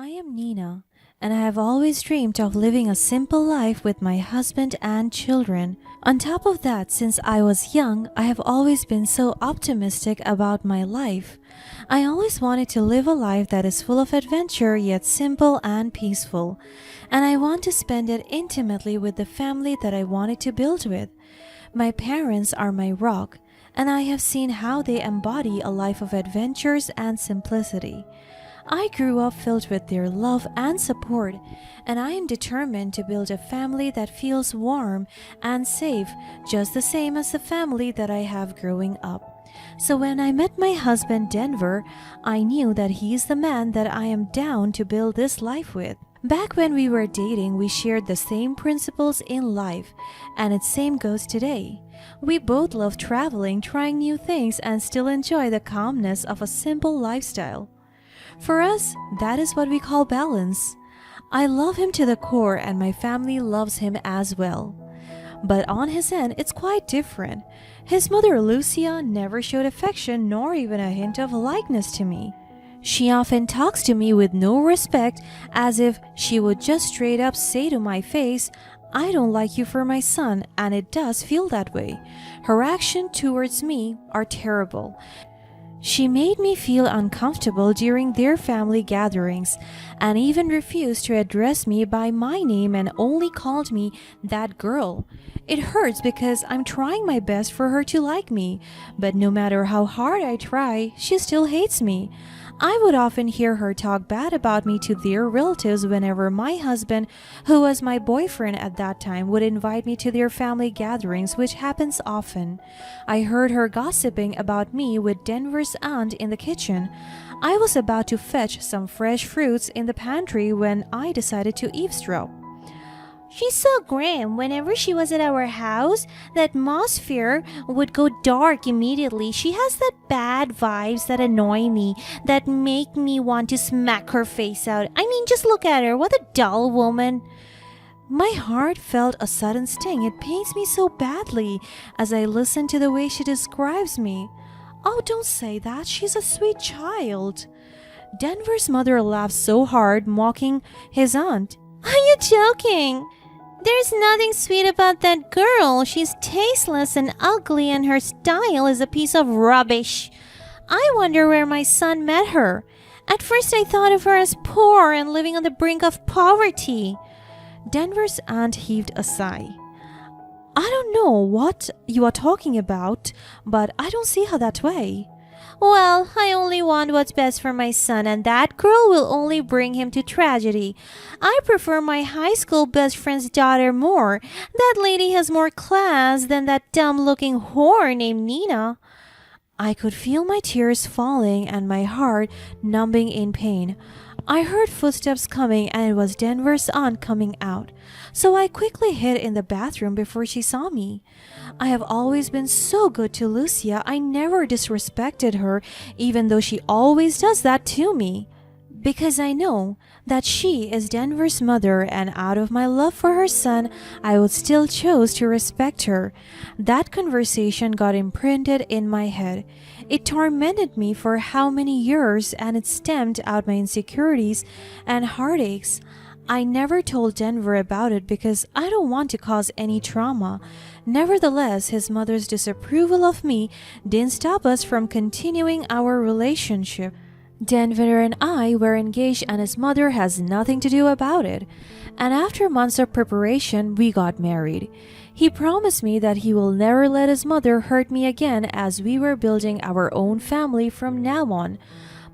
I am Nina, and I have always dreamed of living a simple life with my husband and children. On top of that, since I was young, I have always been so optimistic about my life. I always wanted to live a life that is full of adventure yet simple and peaceful, and I want to spend it intimately with the family that I wanted to build with. My parents are my rock, and I have seen how they embody a life of adventures and simplicity. I grew up filled with their love and support, and I am determined to build a family that feels warm and safe, just the same as the family that I have growing up. So when I met my husband Denver, I knew that he is the man that I am down to build this life with. Back when we were dating, we shared the same principles in life, and it same goes today. We both love traveling, trying new things, and still enjoy the calmness of a simple lifestyle. For us, that is what we call balance. I love him to the core, and my family loves him as well. But on his end, it's quite different. His mother, Lucia, never showed affection nor even a hint of likeness to me. She often talks to me with no respect, as if she would just straight up say to my face, "I don't like you for my son," and it does feel that way. Her actions towards me are terrible. She made me feel uncomfortable during their family gatherings and even refused to address me by my name and only called me that girl. It hurts because I'm trying my best for her to like me, but no matter how hard I try, she still hates me. I would often hear her talk bad about me to their relatives whenever my husband, who was my boyfriend at that time, would invite me to their family gatherings, which happens often. I heard her gossiping about me with Denver's aunt in the kitchen. I was about to fetch some fresh fruits in the pantry when I decided to eavesdrop. "She's so grim. Whenever she was at our house, the atmosphere would go dark immediately. She has that bad vibes that annoy me, that make me want to smack her face out. I mean, just look at her. What a dull woman." My heart felt a sudden sting. It pains me so badly as I listen to the way she describes me. "Oh, don't say that. She's a sweet child." Denver's mother laughed so hard, mocking his aunt. "Are you joking? There's nothing sweet about that girl. She's tasteless and ugly, and her style is a piece of rubbish. I wonder where my son met her. At first I thought of her as poor and living on the brink of poverty." Denver's aunt heaved a sigh. "I don't know what you are talking about, but I don't see her that way." "Well, I only want what's best for my son, and that girl will only bring him to tragedy. I prefer my high school best friend's daughter more. That lady has more class than that dumb-looking whore named Nina." I could feel my tears falling and my heart numbing in pain. I heard footsteps coming, and it was Denver's aunt coming out. So I quickly hid in the bathroom before she saw me. I have always been so good to Lucia. I never disrespected her, even though she always does that to me. Because I know that she is Denver's mother, and out of my love for her son, I would still choose to respect her. That conversation got imprinted in my head. It tormented me for how many years, and it stemmed out my insecurities and heartaches. I never told Denver about it because I don't want to cause any trauma. Nevertheless, his mother's disapproval of me didn't stop us from continuing our relationship. Denver and I were engaged, and his mother has nothing to do about it. And after months of preparation, we got married. He promised me that he will never let his mother hurt me again, as we were building our own family from now on.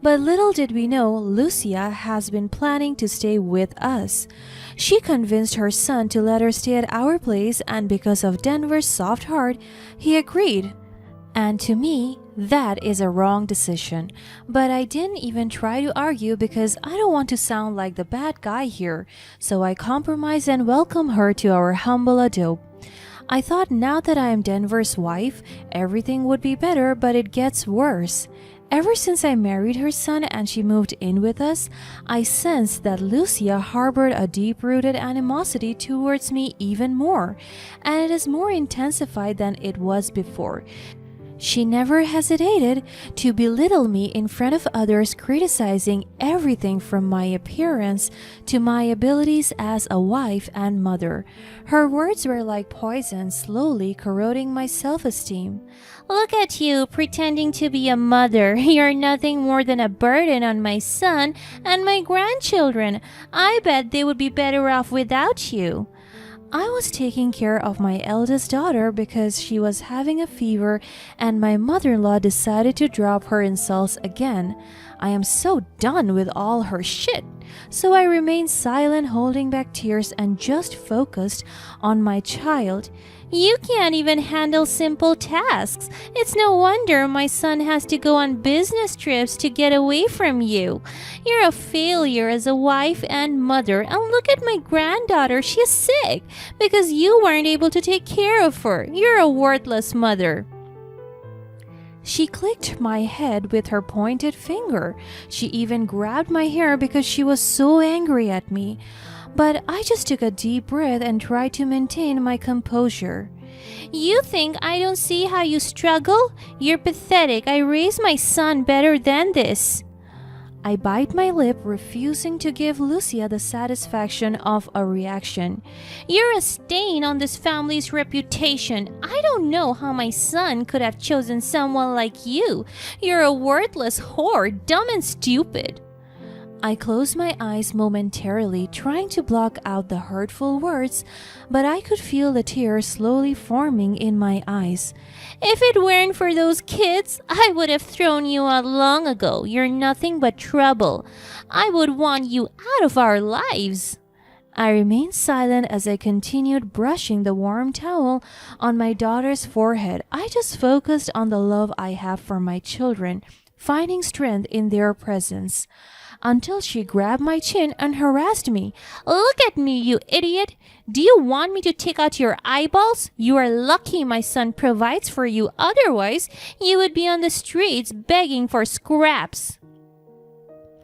But little did we know, Lucia has been planning to stay with us. She convinced her son to let her stay at our place, and because of Denver's soft heart, he agreed. And to me, that is a wrong decision. But I didn't even try to argue because I don't want to sound like the bad guy here. So I compromised and welcomed her to our humble abode. I thought now that I am Denver's wife, everything would be better, but it gets worse. Ever since I married her son and she moved in with us, I sensed that Lucia harbored a deep-rooted animosity towards me even more, and it is more intensified than it was before. She never hesitated to belittle me in front of others, criticizing everything from my appearance to my abilities as a wife and mother. Her words were like poison, slowly corroding my self-esteem. "Look at you, pretending to be a mother. You're nothing more than a burden on my son and my grandchildren. I bet they would be better off without you." I was taking care of my eldest daughter because she was having a fever, and my mother-in-law decided to drop her insults again. I am so done with all her shit. So I remained silent, holding back tears, and just focused on my child. "You can't even handle simple tasks. It's no wonder my son has to go on business trips to get away from you. You're a failure as a wife and mother. And look at my granddaughter. She's sick because you weren't able to take care of her. You're a worthless mother." She clicked my head with her pointed finger. She even grabbed my hair because she was so angry at me. But I just took a deep breath and tried to maintain my composure. "You think I don't see how you struggle? You're pathetic. I raised my son better than this." I bite my lip, refusing to give Lucia the satisfaction of a reaction. "You're a stain on this family's reputation. I don't know how my son could have chosen someone like you. You're a worthless whore, dumb and stupid." I closed my eyes momentarily, trying to block out the hurtful words, but I could feel the tears slowly forming in my eyes. "If it weren't for those kids, I would have thrown you out long ago. You're nothing but trouble. I would want you out of our lives." I remained silent as I continued brushing the warm towel on my daughter's forehead. I just focused on the love I have for my children, finding strength in their presence. Until she grabbed my chin and harassed me. "Look at me, you idiot! Do you want me to take out your eyeballs? You are lucky my son provides for you. Otherwise, you would be on the streets begging for scraps."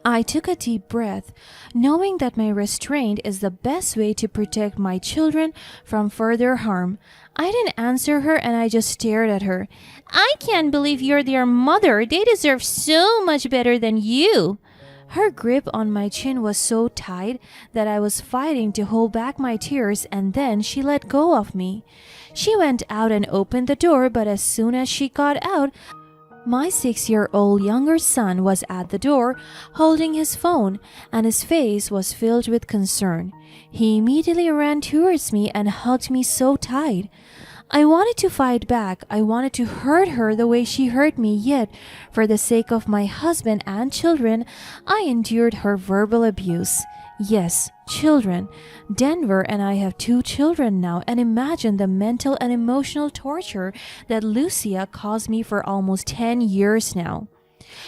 I took a deep breath, knowing that my restraint is the best way to protect my children from further harm. I didn't answer her, and I just stared at her. "I can't believe you're their mother. They deserve so much better than you." Her grip on my chin was so tight that I was fighting to hold back my tears, and then she let go of me. She went out and opened the door, but as soon as she got out, my 6-year-old younger son was at the door, holding his phone, and his face was filled with concern. He immediately ran towards me and hugged me so tight. I wanted to fight back. I wanted to hurt her the way she hurt me, yet, for the sake of my husband and children, I endured her verbal abuse. Yes, children. Denver and I have 2 children now, and imagine the mental and emotional torture that Lucia caused me for almost 10 years now.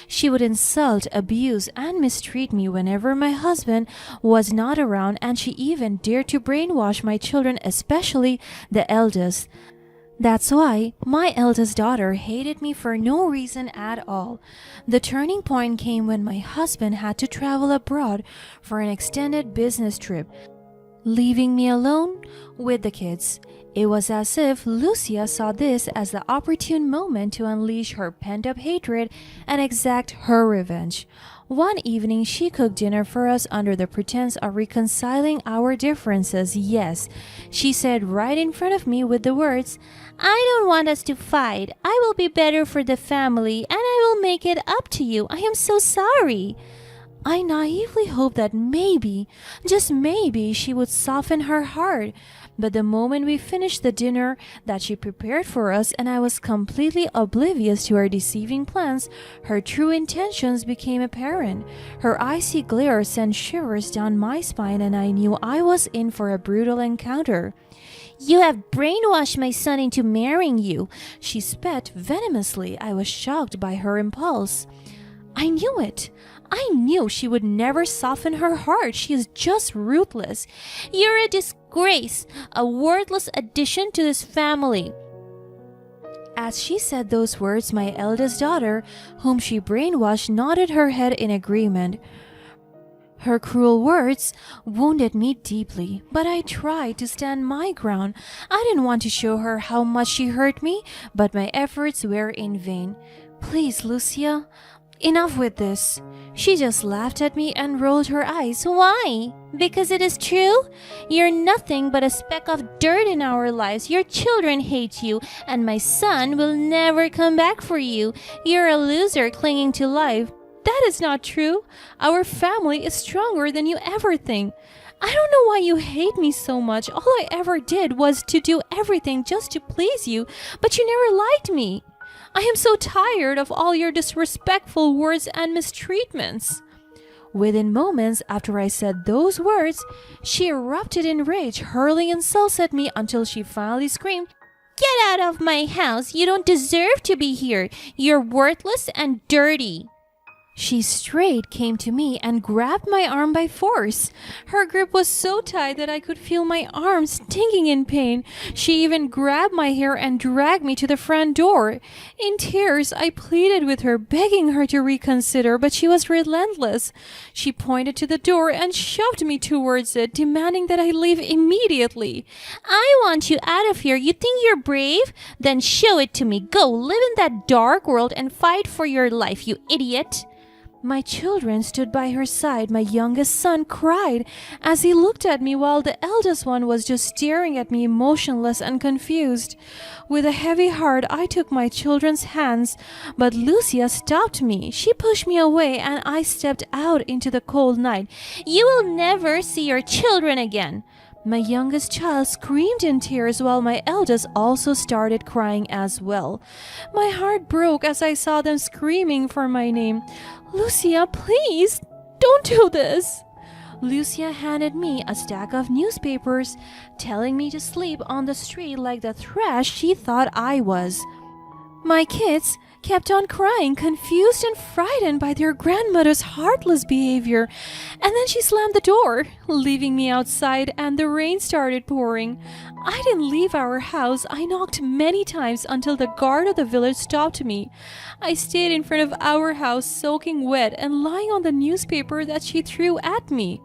She would insult, abuse, and mistreat me whenever my husband was not around, and she even dared to brainwash my children, especially the eldest. That's why my eldest daughter hated me for no reason at all. The turning point came when my husband had to travel abroad for an extended business trip, leaving me alone with the kids. It was as if Lucia saw this as the opportune moment to unleash her pent-up hatred and exact her revenge. One evening, she cooked dinner for us under the pretense of reconciling our differences. Yes, she said right in front of me with the words, "I don't want us to fight. I will be better for the family, and I will make it up to you. I am so sorry." I naively hoped that maybe, just maybe, she would soften her heart. But the moment we finished the dinner that she prepared for us and I was completely oblivious to her deceiving plans, her true intentions became apparent. Her icy glare sent shivers down my spine, and I knew I was in for a brutal encounter. "You have brainwashed my son into marrying you," she spat venomously. I was shocked by her impulse. "I knew it. I knew she would never soften her heart. She is just ruthless. You're a disgrace, a worthless addition to this family." As she said those words, my eldest daughter, whom she brainwashed, nodded her head in agreement. Her cruel words wounded me deeply, but I tried to stand my ground. I didn't want to show her how much she hurt me, but my efforts were in vain. Please, Lucia, enough with this. She just laughed at me and rolled her eyes. Why? Because it is true? You're nothing but a speck of dirt in our lives. Your children hate you, and my son will never come back for you. You're a loser clinging to life. That is not true. Our family is stronger than you ever think. I don't know why you hate me so much. All I ever did was to do everything just to please you, but you never liked me. I am so tired of all your disrespectful words and mistreatments. Within moments after I said those words, she erupted in rage, hurling insults at me until she finally screamed, "Get out of my house! You don't deserve to be here! You're worthless and dirty!" She straight came to me and grabbed my arm by force. Her grip was so tight that I could feel my arm stinging in pain. She even grabbed my hair and dragged me to the front door. In tears, I pleaded with her, begging her to reconsider, but she was relentless. She pointed to the door and shoved me towards it, demanding that I leave immediately. "I want you out of here. You think you're brave? Then show it to me. Go, live in that dark world and fight for your life, you idiot." My children stood by her side. My youngest son cried as he looked at me, while the eldest one was just staring at me, motionless and confused. With a heavy heart, I took my children's hands, but Lucia stopped me. She pushed me away and I stepped out into the cold night. "You will never see your children again." My youngest child screamed in tears while my eldest also started crying as well. My heart broke as I saw them screaming for my name. "Lucia, please, don't do this." Lucia handed me a stack of newspapers, telling me to sleep on the street like the trash she thought I was. My kids kept on crying, confused and frightened by their grandmother's heartless behavior. And then she slammed the door, leaving me outside, and the rain started pouring. I didn't leave our house. I knocked many times until the guard of the village stopped me. I stayed in front of our house, soaking wet and lying on the newspaper that she threw at me.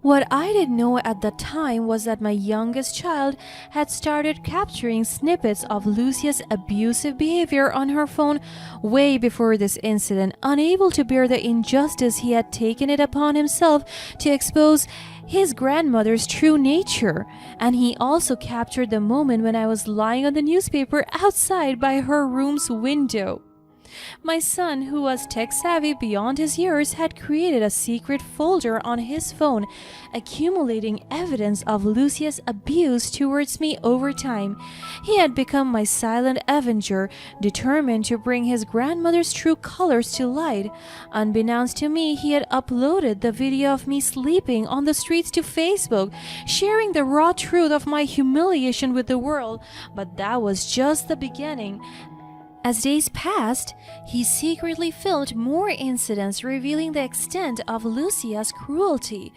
What I didn't know at the time was that my youngest child had started capturing snippets of Lucia's abusive behavior on her phone way before this incident. Unable to bear the injustice, he had taken it upon himself to expose his grandmother's true nature. And he also captured the moment when I was lying on the newspaper outside by her room's window. My son, who was tech-savvy beyond his years, had created a secret folder on his phone, accumulating evidence of Lucia's abuse towards me over time. He had become my silent avenger, determined to bring his grandmother's true colors to light. Unbeknownst to me, he had uploaded the video of me sleeping on the streets to Facebook, sharing the raw truth of my humiliation with the world. But that was just the beginning. As days passed, he secretly filmed more incidents revealing the extent of Lucia's cruelty.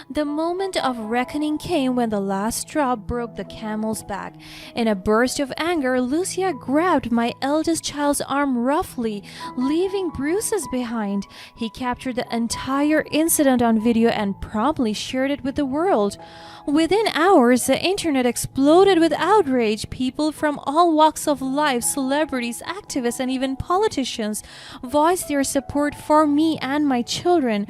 The moment of reckoning came when the last straw broke the camel's back. In a burst of anger, Lucia grabbed my eldest child's arm roughly, leaving bruises behind. He captured the entire incident on video and promptly shared it with the world. Within hours, the internet exploded with outrage. People from all walks of life, celebrities, activists, and even politicians voiced their support for me and my children.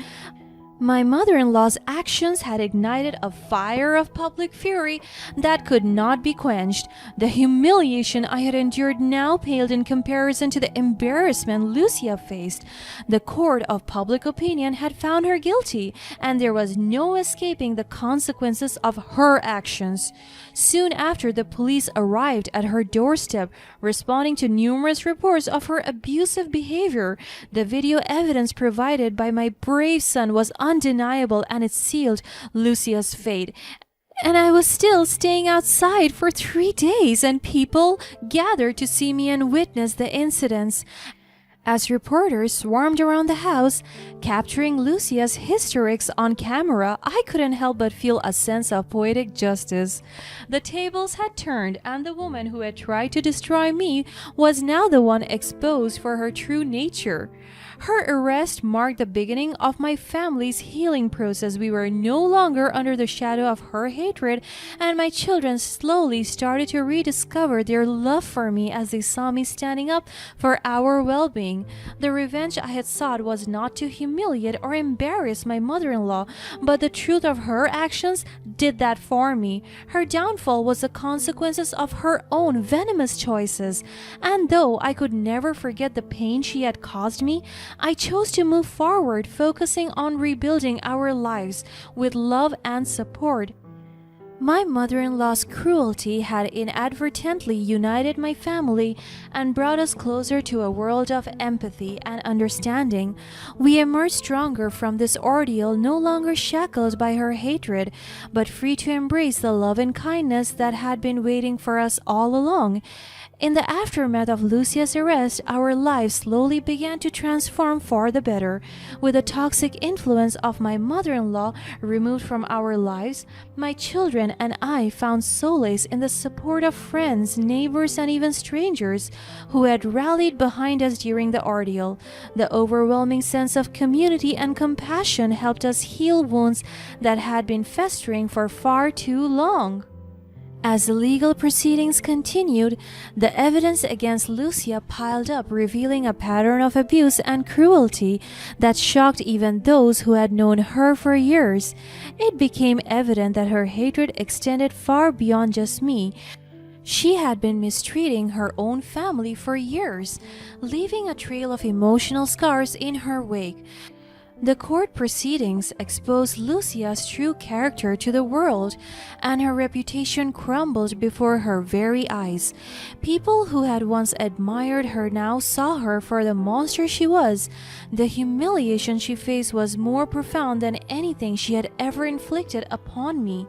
My mother-in-law's actions had ignited a fire of public fury that could not be quenched. The humiliation I had endured now paled in comparison to the embarrassment Lucia faced. The court of public opinion had found her guilty, and there was no escaping the consequences of her actions. Soon after, the police arrived at her doorstep, responding to numerous reports of her abusive behavior. The video evidence provided by my brave son was undeniable, and it sealed Lucia's fate. And I was still staying outside for 3 days, and people gathered to see me and witness the incidents. As reporters swarmed around the house, capturing Lucia's hysterics on camera, I couldn't help but feel a sense of poetic justice. The tables had turned, and the woman who had tried to destroy me was now the one exposed for her true nature. Her arrest marked the beginning of my family's healing process. We were no longer under the shadow of her hatred, and my children slowly started to rediscover their love for me as they saw me standing up for our well-being. The revenge I had sought was not to humiliate or embarrass my mother-in-law, but the truth of her actions did that for me. Her downfall was the consequences of her own venomous choices, and though I could never forget the pain she had caused me, I chose to move forward, focusing on rebuilding our lives with love and support. My mother-in-law's cruelty had inadvertently united my family and brought us closer to a world of empathy and understanding. We emerged stronger from this ordeal, no longer shackled by her hatred, but free to embrace the love and kindness that had been waiting for us all along. In the aftermath of Lucia's arrest, our lives slowly began to transform for the better. With the toxic influence of my mother-in-law removed from our lives, my children and I found solace in the support of friends, neighbors, and even strangers who had rallied behind us during the ordeal. The overwhelming sense of community and compassion helped us heal wounds that had been festering for far too long. As the legal proceedings continued, the evidence against Lucia piled up, revealing a pattern of abuse and cruelty that shocked even those who had known her for years. It became evident that her hatred extended far beyond just me. She had been mistreating her own family for years, leaving a trail of emotional scars in her wake. The court proceedings exposed Lucia's true character to the world, and her reputation crumbled before her very eyes. People who had once admired her now saw her for the monster she was. The humiliation she faced was more profound than anything she had ever inflicted upon me.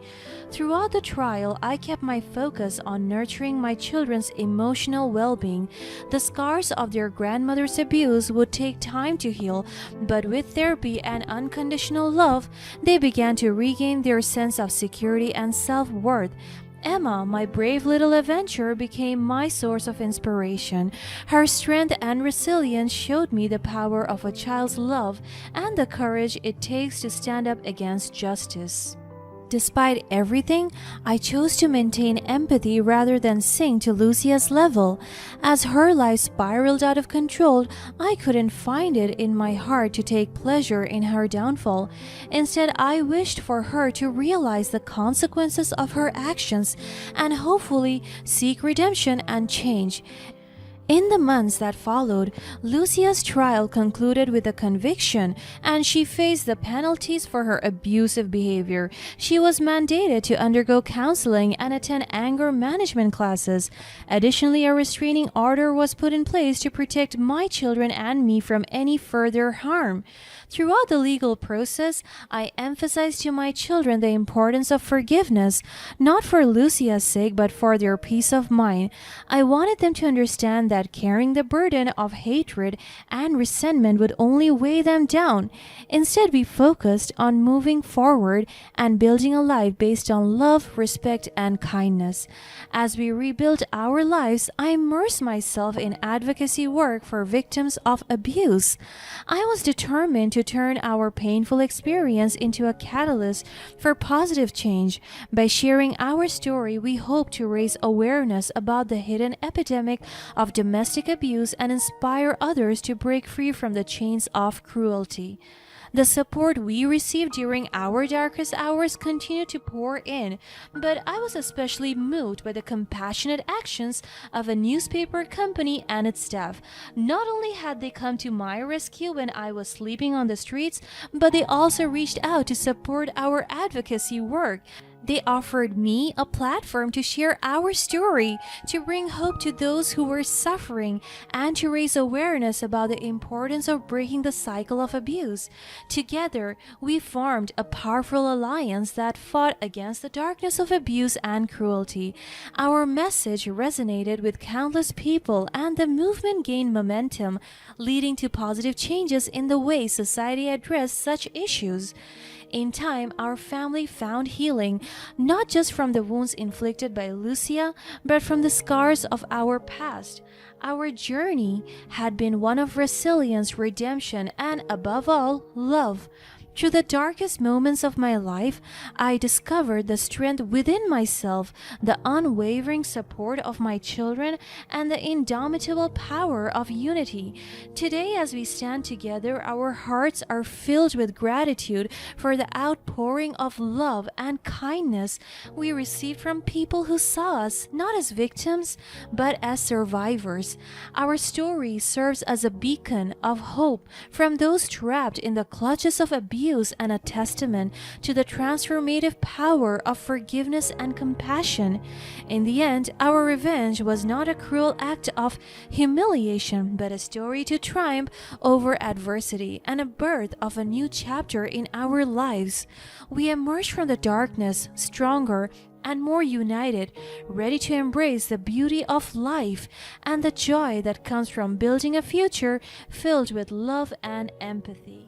Throughout the trial, I kept my focus on nurturing my children's emotional well-being. The scars of their grandmother's abuse would take time to heal, but with therapy and unconditional love, they began to regain their sense of security and self-worth. Emma, my brave little adventurer, became my source of inspiration. Her strength and resilience showed me the power of a child's love and the courage it takes to stand up against justice. Despite everything, I chose to maintain empathy rather than sink to Lucia's level. As her life spiraled out of control, I couldn't find it in my heart to take pleasure in her downfall. Instead, I wished for her to realize the consequences of her actions and hopefully seek redemption and change. In the months that followed, Lucia's trial concluded with a conviction, and she faced the penalties for her abusive behavior. She was mandated to undergo counseling and attend anger management classes. Additionally, a restraining order was put in place to protect my children and me from any further harm. Throughout the legal process, I emphasized to my children the importance of forgiveness, not for Lucia's sake, but for their peace of mind. I wanted them to understand that carrying the burden of hatred and resentment would only weigh them down. Instead, we focused on moving forward and building a life based on love, respect, and kindness. As we rebuilt our lives, I immersed myself in advocacy work for victims of abuse. I was determined to turn our painful experience into a catalyst for positive change. By sharing our story, we hope to raise awareness about the hidden epidemic of domestic abuse and inspire others to break free from the chains of cruelty. The support we received during our darkest hours continued to pour in, but I was especially moved by the compassionate actions of a newspaper company and its staff. Not only had they come to my rescue when I was sleeping on the streets, but they also reached out to support our advocacy work. They offered me a platform to share our story, to bring hope to those who were suffering, and to raise awareness about the importance of breaking the cycle of abuse. Together, we formed a powerful alliance that fought against the darkness of abuse and cruelty. Our message resonated with countless people, and the movement gained momentum, leading to positive changes in the way society addressed such issues. In time, our family found healing, not just from the wounds inflicted by Lucia, but from the scars of our past. Our journey had been one of resilience, redemption, and above all, love. Through the darkest moments of my life, I discovered the strength within myself, the unwavering support of my children, and the indomitable power of unity. Today, as we stand together, our hearts are filled with gratitude for the outpouring of love and kindness we received from people who saw us not as victims, but as survivors. Our story serves as a beacon of hope from those trapped in the clutches of abuse and a testament to the transformative power of forgiveness and compassion. In the end, our revenge was not a cruel act of humiliation, but a story to triumph over adversity and a birth of a new chapter in our lives. We emerged from the darkness stronger and more united, ready to embrace the beauty of life and the joy that comes from building a future filled with love and empathy.